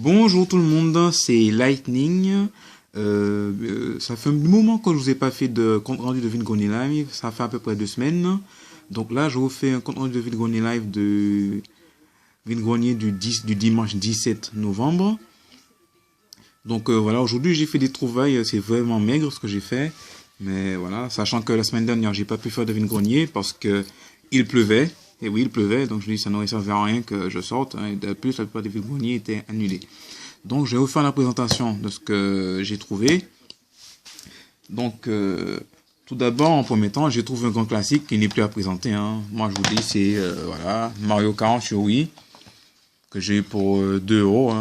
Bonjour tout le monde, c'est Lightning. Ça fait un moment que je vous ai pas fait de compte rendu de Vide-Grenier Live, ça fait à peu près 2 semaines. Donc là, je vous fais un compte rendu de Vide-Grenier Live de Vide-Grenier du dimanche 17 novembre. Donc voilà, aujourd'hui j'ai fait des trouvailles, c'est vraiment maigre ce que j'ai fait. Mais voilà, sachant que la semaine dernière, j'ai pas pu faire de Vide-Grenier parce que il pleuvait. Et oui, il pleuvait, donc je dis ça n'aurait servi à rien que je sorte. Et de plus, la plupart des Vide-Grenier étaient annulés. Donc je vais vous faire la présentation de ce que j'ai trouvé. Donc tout d'abord, en premier temps, j'ai trouvé un grand classique qui n'est plus à présenter. Moi je vous dis, c'est voilà, Mario Kart sur Wii, que j'ai eu pour 2 euros.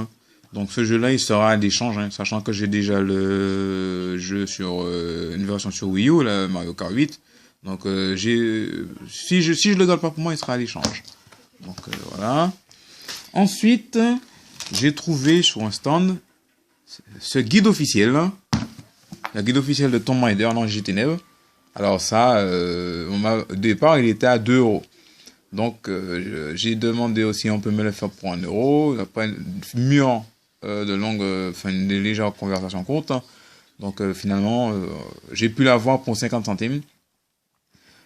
Donc ce jeu-là, il sera à l'échange, sachant que j'ai déjà le jeu sur une version sur Wii U, la Mario Kart 8. Donc si je le garde pas pour moi, il sera à l'échange. Donc voilà. Ensuite, j'ai trouvé sur un stand ce guide officiel, le guide officiel de Tomb Raider dans GT9. Alors ça, au départ, il était à 2 euros. Donc j'ai demandé aussi, on peut me le faire pour 1 euro. Après une mûre une légère conversation courte. Donc finalement, j'ai pu l'avoir pour 50 centimes.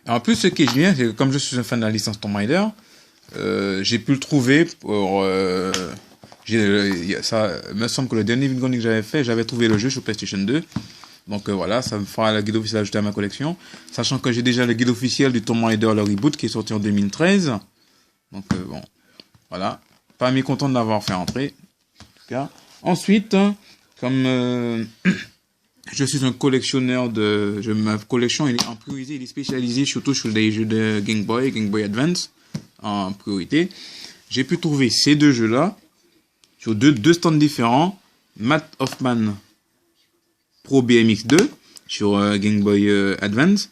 Et en plus, ce qui est bien, c'est que comme je suis un fan de la licence Tomb Raider, j'ai pu le trouver pour... ça me semble que le dernier vidéo que j'avais fait, j'avais trouvé le jeu sur PlayStation 2. Donc voilà, ça me fera le guide officiel ajouté à ma collection. Sachant que j'ai déjà le guide officiel du Tomb Raider, le reboot, qui est sorti en 2013. Donc bon, voilà. Pas mécontent de l'avoir fait entrer. En tout cas. Ensuite, comme je suis un collectionneur ma collection elle est en priorité, il est spécialisé surtout sur les jeux de Game Boy Advance, en priorité. J'ai pu trouver ces deux jeux-là, sur deux stands différents. Matt Hoffman Pro BMX 2 sur Game Boy Advance.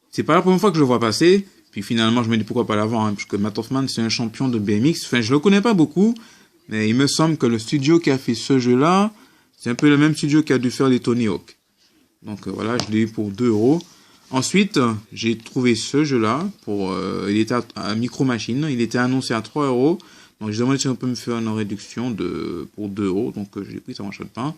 C'est pas la première fois que je le vois passer. Puis finalement, je me dis pourquoi pas l'avoir, parce que Matt Hoffman, c'est un champion de BMX. Enfin, je le connais pas beaucoup, mais il me semble que le studio qui a fait ce jeu-là, c'est un peu le même studio qui a dû faire les Tony Hawk. Donc voilà, je l'ai eu pour 2 euros. Ensuite, j'ai trouvé ce jeu-là pour, il était à Micro Machine. Il était annoncé à 3 euros. Donc j'ai demandé si on peut me faire une réduction pour 2 euros. Donc j'ai pris, ça m'achète pas.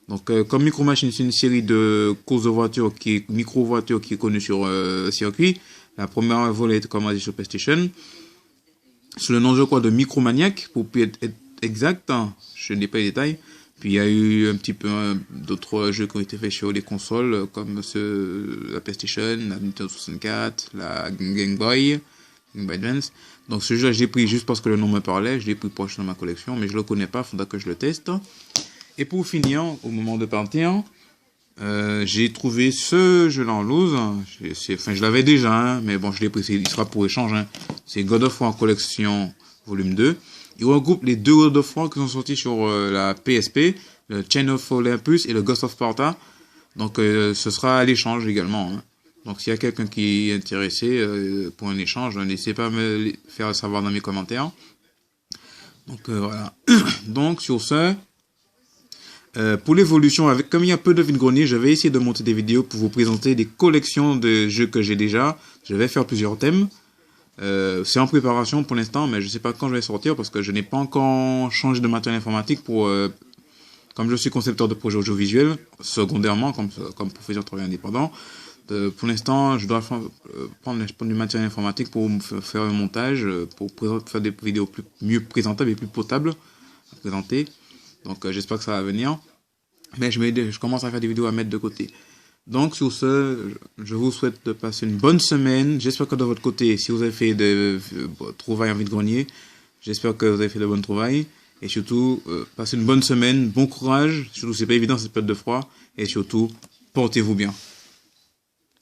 Donc comme Micro Machine, c'est une série de courses de voitures micro-voitures qui est connue sur circuit. La première volet était commandée sur PlayStation. Sous le nom, je crois, de Micromaniac, pour être exact. Je n'ai pas les détails. Puis il y a eu un petit peu d'autres jeux qui ont été faits sur les consoles, comme la PlayStation, la Nintendo 64, la Game Boy Advance. Donc ce jeu, je l'ai pris juste parce que le nom me parlait, je l'ai pris pour acheter dans ma collection, mais je le connais pas, il faudra que je le teste. Et pour finir, au moment de partir, j'ai trouvé ce jeu-là en loose. Je l'avais déjà, mais bon, je l'ai pris, il sera pour échange. C'est God of War Collection Volume 2. Il regroupe les deux God of War qui sont sortis sur la PSP, le Chain of Olympus et le Ghost of Sparta. Donc ce sera à l'échange également. Donc s'il y a quelqu'un qui est intéressé pour un échange, n'hésitez pas à me le faire savoir dans mes commentaires. Donc voilà. Donc sur ce, pour l'évolution, comme il y a peu de Vide-Grenier, je vais essayer de monter des vidéos pour vous présenter des collections de jeux que j'ai déjà. Je vais faire plusieurs thèmes. C'est en préparation pour l'instant, mais je sais pas quand je vais sortir parce que je n'ai pas encore changé de matériel informatique comme je suis concepteur de projets audiovisuels, secondairement, comme professeur de travail indépendant. Pour l'instant, je dois prendre du matériel informatique pour faire un montage, pour faire des vidéos mieux présentables et plus potables à présenter. Donc j'espère que ça va venir. Mais je commence à faire des vidéos à mettre de côté. Donc sur ce, je vous souhaite de passer une bonne semaine. J'espère que de votre côté, si vous avez fait de trouvailles en Vide-Grenier, j'espère que vous avez fait de bonnes trouvailles. Et surtout, passez une bonne semaine, bon courage. Surtout, c'est pas évident cette période de froid. Et surtout, portez-vous bien.